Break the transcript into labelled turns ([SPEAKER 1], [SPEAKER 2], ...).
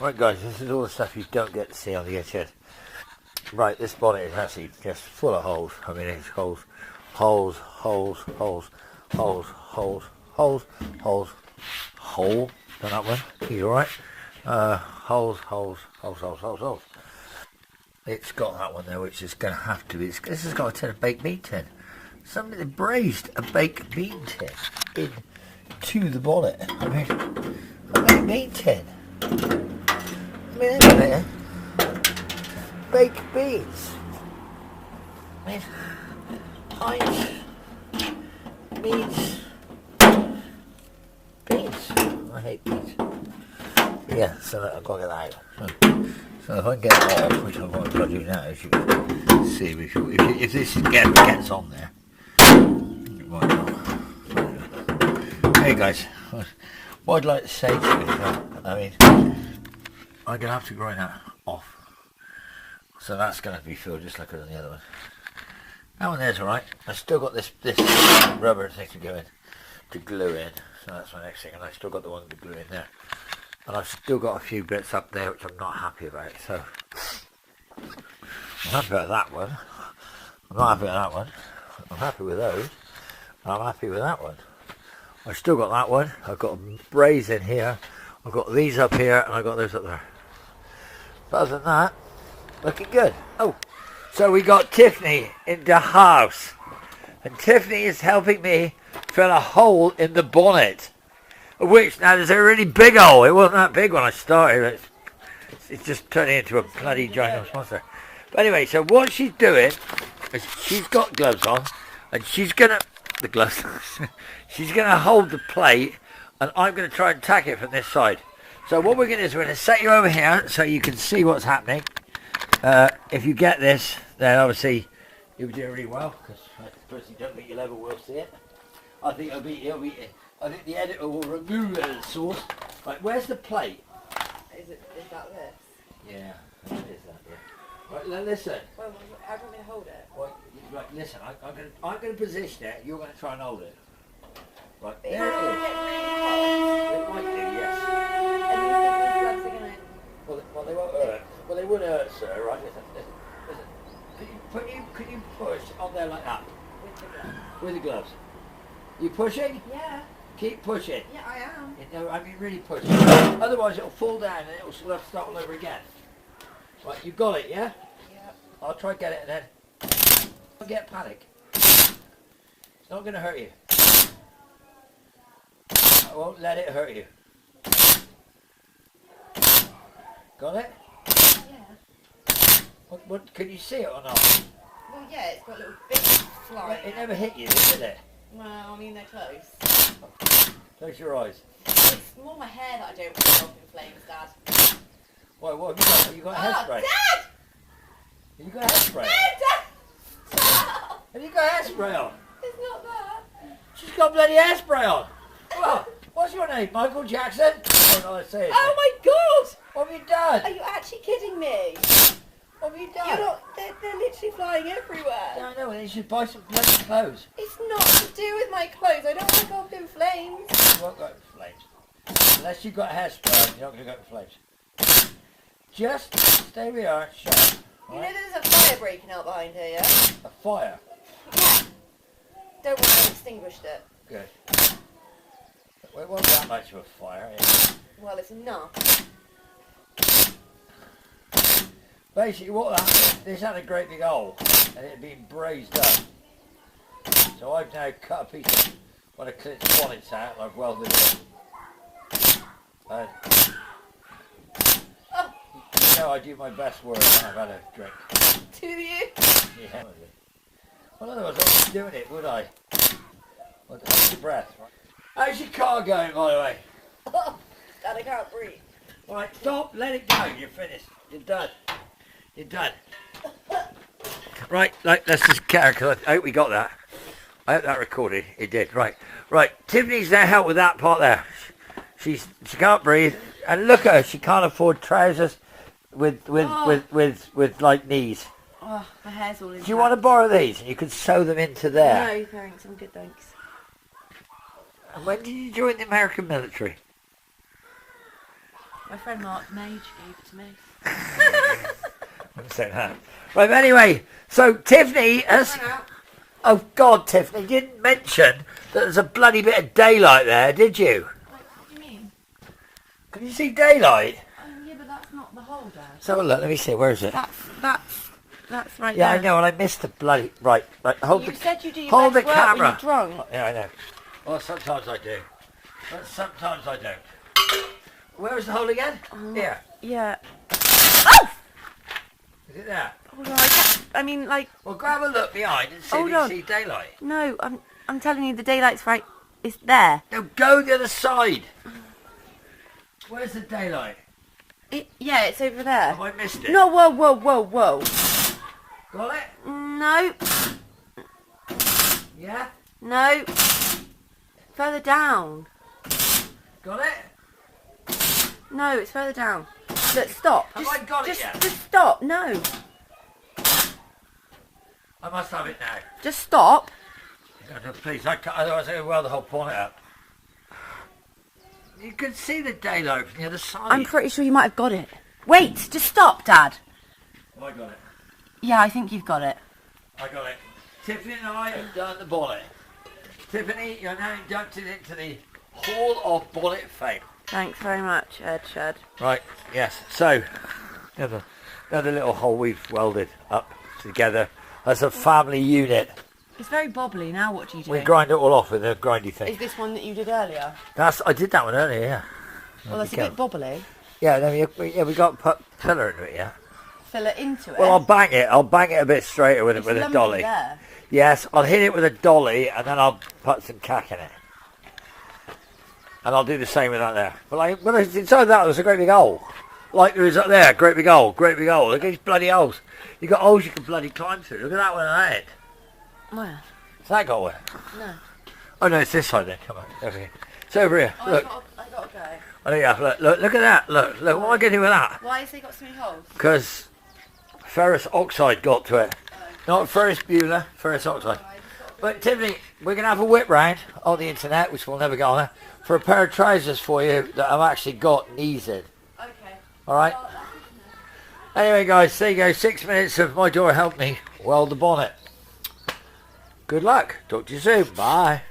[SPEAKER 1] Right guys, this is all the stuff you don't get to see on the internet. Right, this bonnet is actually just full of holes. I mean, it's holes, holes, holes, holes, holes, holes, holes, holes, hole. Done that one? You alright? Holes, holes, holes, holes, holes, holes. It's got that one there, which is going to have to be. This has got a tin of baked meat tin. Somebody brazed a baked bean tin into the bonnet. I mean, a baked meat tin. I mean, there. Baked beans. I mean, Heinz means beans. I hate beans. Yeah, so I've got to get that out. So if I can get it off, which I'm going to do now, as you can see, if this gets on there, it might not. Hey guys, what I'd like to say to you, I mean, I'm going to have to grind that off. So that's going to be filled just like on the other one. That one there's alright. I've still got this rubber thing to go in, to glue in. So that's my next thing, and I've still got the one to glue in there. And I've still got a few bits up there which I'm not happy about. So I'm happy about that one. I'm not happy with that one. I'm happy with those. I'm happy with that one. I've still got that one. I've got a braze in here. I've got these up here, and I've got those up there. But other than that, looking good. Oh, so we got Tiffany in the house. And Tiffany is helping me fill a hole in the bonnet. Which, now there's a really big hole. It wasn't that big when I started. It's just turning into a bloody giant monster. But anyway, so what she's doing is she's got gloves on. And she's going to... The gloves. She's going to hold the plate. And I'm going to try and tack it from this side. So what we're going to do is we're going to set you over here so you can see what's happening. If you get this, then obviously you'll be doing really well. Because the person who don't meet your level will see it. I think I think the editor will remove it as source. Right, where's the plate?
[SPEAKER 2] Is that this?
[SPEAKER 1] Yeah, it is that, yeah. Right, now listen.
[SPEAKER 2] Well, how do you want me to hold it?
[SPEAKER 1] Right, listen, I'm gonna position it, you're gonna try and hold it. Right,
[SPEAKER 2] It
[SPEAKER 1] there it is.
[SPEAKER 2] get really
[SPEAKER 1] It might do, yes.
[SPEAKER 2] And you think these gloves are going to...
[SPEAKER 1] Well, they won't hurt. Well, they would hurt, sir, right? Listen. Could you push on there like that?
[SPEAKER 2] With the gloves?
[SPEAKER 1] With the gloves. You pushing?
[SPEAKER 2] Yeah.
[SPEAKER 1] Keep pushing.
[SPEAKER 2] Yeah, I am.
[SPEAKER 1] No, I mean really push. Otherwise it'll fall down and it'll start all over again. Right, you got it, yeah?
[SPEAKER 2] Yep.
[SPEAKER 1] I'll try to get it and then... Don't get panic. It's not going to hurt you. I won't let it hurt you. Got it?
[SPEAKER 2] Yeah.
[SPEAKER 1] What, can you see it or not?
[SPEAKER 2] Well, yeah, it's got little bits flying.
[SPEAKER 1] It never hit you, did it?
[SPEAKER 2] Well, I mean, they're close.
[SPEAKER 1] Close your eyes.
[SPEAKER 2] It's more my hair that I don't want to go up in flames, Dad.
[SPEAKER 1] What have you got? Have you got hairspray?
[SPEAKER 2] Dad!
[SPEAKER 1] Have you got hairspray?
[SPEAKER 2] No, Dad! Stop!
[SPEAKER 1] Have you got hairspray on?
[SPEAKER 2] It's not that.
[SPEAKER 1] She's got bloody hairspray on. Well, what's your name? Michael Jackson? Oh, no, I say it.
[SPEAKER 2] Oh my God!
[SPEAKER 1] What have you done?
[SPEAKER 2] Are you actually kidding me?
[SPEAKER 1] What have you done?
[SPEAKER 2] You're not, they're literally flying everywhere.
[SPEAKER 1] Yeah, I know, and you should buy some bloody clothes.
[SPEAKER 2] It's not to do with my clothes. I don't want to go up in flames.
[SPEAKER 1] You won't go up in flames. Unless you've got hairspray, you're not going to go up in flames. Just stay where you are, shut up.
[SPEAKER 2] You know there's a fire breaking out behind here, yeah?
[SPEAKER 1] A fire?
[SPEAKER 2] Yeah. Don't worry, I extinguished it.
[SPEAKER 1] Good. Well, it wasn't that much of a fire. Yeah.
[SPEAKER 2] Well, it's enough.
[SPEAKER 1] Basically, what happened, this had a great big hole, and it had been brazed up. So I've now cut a piece of one of Clint's bonnets out, and I've welded it in. And
[SPEAKER 2] Oh,
[SPEAKER 1] you know I do my best work when I've had a drink.
[SPEAKER 2] do you?
[SPEAKER 1] Yeah. Well, otherwise I wouldn't be doing it, would I? Well, hold your breath. Right? How's your car going, by the way?
[SPEAKER 2] Dad, I can't breathe.
[SPEAKER 1] Alright, stop, let it go, you're finished. You're done. You're done. Right, let's just carry, because I hope we got that. I hope that recorded. It did. Right. Tiffany's there help with that part there. She can't breathe. And look at her, she can't afford trousers with like knees.
[SPEAKER 2] Oh, my hair's all in.
[SPEAKER 1] Do you want to borrow these? You could sew them into there.
[SPEAKER 2] No, thanks. I'm good, thanks.
[SPEAKER 1] And when did you join the American military?
[SPEAKER 3] My friend Mark Mage gave it to me.
[SPEAKER 1] I'm saying that. Right, but anyway, so Tiffany has... Oh, God, Tiffany, you didn't mention that there's a bloody bit of daylight there, did you?
[SPEAKER 3] Like, what do you mean?
[SPEAKER 1] Can you see daylight?
[SPEAKER 3] Yeah, but that's not the hole, Dad.
[SPEAKER 1] So look, let me see, where is it?
[SPEAKER 3] That's right
[SPEAKER 1] Yeah,
[SPEAKER 3] there.
[SPEAKER 1] I know, and I missed the bloody... Right, hold
[SPEAKER 3] You
[SPEAKER 1] the...
[SPEAKER 3] said you do your
[SPEAKER 1] hold
[SPEAKER 3] best
[SPEAKER 1] the
[SPEAKER 3] work
[SPEAKER 1] camera.
[SPEAKER 3] when you're drunk.
[SPEAKER 1] Yeah, I know. Well, sometimes I do. But sometimes I don't. Where is the hole again? Here.
[SPEAKER 3] Yeah.
[SPEAKER 1] Is it there?
[SPEAKER 3] Hold on, I mean, like,
[SPEAKER 1] Well, grab a look behind and see if
[SPEAKER 3] Hold
[SPEAKER 1] you can
[SPEAKER 3] on.
[SPEAKER 1] see daylight.
[SPEAKER 3] no, I'm telling you, the daylight's right. It's there.
[SPEAKER 1] No, go the other side. Where's the daylight?
[SPEAKER 3] Yeah, it's over there.
[SPEAKER 1] Have I missed it?
[SPEAKER 3] No, whoa.
[SPEAKER 1] Got it?
[SPEAKER 3] No,
[SPEAKER 1] Yeah?
[SPEAKER 3] no. Further down.
[SPEAKER 1] Got it?
[SPEAKER 3] No, it's further down. Look, stop.
[SPEAKER 1] Have I got it yet?
[SPEAKER 3] Just stop. No.
[SPEAKER 1] I must have it now.
[SPEAKER 3] Just stop.
[SPEAKER 1] No, please, I can't, otherwise I'm going to weld the whole bonnet up. You can see the daylight from the other side.
[SPEAKER 3] I'm pretty sure you might have got it. Wait, just stop, Dad.
[SPEAKER 1] Oh, I got it.
[SPEAKER 3] Yeah, I think you've got it.
[SPEAKER 1] I got it. Tiffany and I have done the bonnet. Tiffany, you're now inducted into the Hall of Bonnet Fame.
[SPEAKER 3] Thanks very much, Ed Shed.
[SPEAKER 1] Right, yes. So, another little hole we've welded up together as a family unit.
[SPEAKER 3] It's very bobbly. Now what do you do?
[SPEAKER 1] We grind it all off with a grindy thing.
[SPEAKER 3] Is this one that you did earlier?
[SPEAKER 1] I did that one earlier, yeah.
[SPEAKER 3] Well, that's a bit bobbly.
[SPEAKER 1] Yeah, no, we got to put pillar into it, yeah.
[SPEAKER 3] Fill it into it.
[SPEAKER 1] Well, I'll bang it a bit straighter with
[SPEAKER 3] It's
[SPEAKER 1] a
[SPEAKER 3] lumpy
[SPEAKER 1] dolly.
[SPEAKER 3] there.
[SPEAKER 1] Yes, I'll hit it with a dolly and then I'll put some cack in it. And I'll do the same with that there. But like, when inside that, there's a great big hole. Like there is up there, great big hole. Look at these bloody holes. You got holes you can bloody climb through. Look at that one on that end.
[SPEAKER 3] Where?
[SPEAKER 1] Has that got one?
[SPEAKER 3] No.
[SPEAKER 1] Oh no, it's this side then. Come on, over here. It's over here.
[SPEAKER 3] Oh,
[SPEAKER 1] Look.
[SPEAKER 3] I got to go.
[SPEAKER 1] Oh yeah, look at that. Look, what am I going to do with that?
[SPEAKER 3] Why has it got so many holes?
[SPEAKER 1] Because ferrous oxide got to it. Not ferrous Bueller, ferrous oxide. But Tiffany, we're going to have a whip round on the internet, which we'll never go on there, for a pair of trousers for you that I've actually got knees in.
[SPEAKER 3] Okay.
[SPEAKER 1] Alright? Anyway guys, there you go. 6 minutes of my door helped me weld the bonnet. Good luck. Talk to you soon. Bye.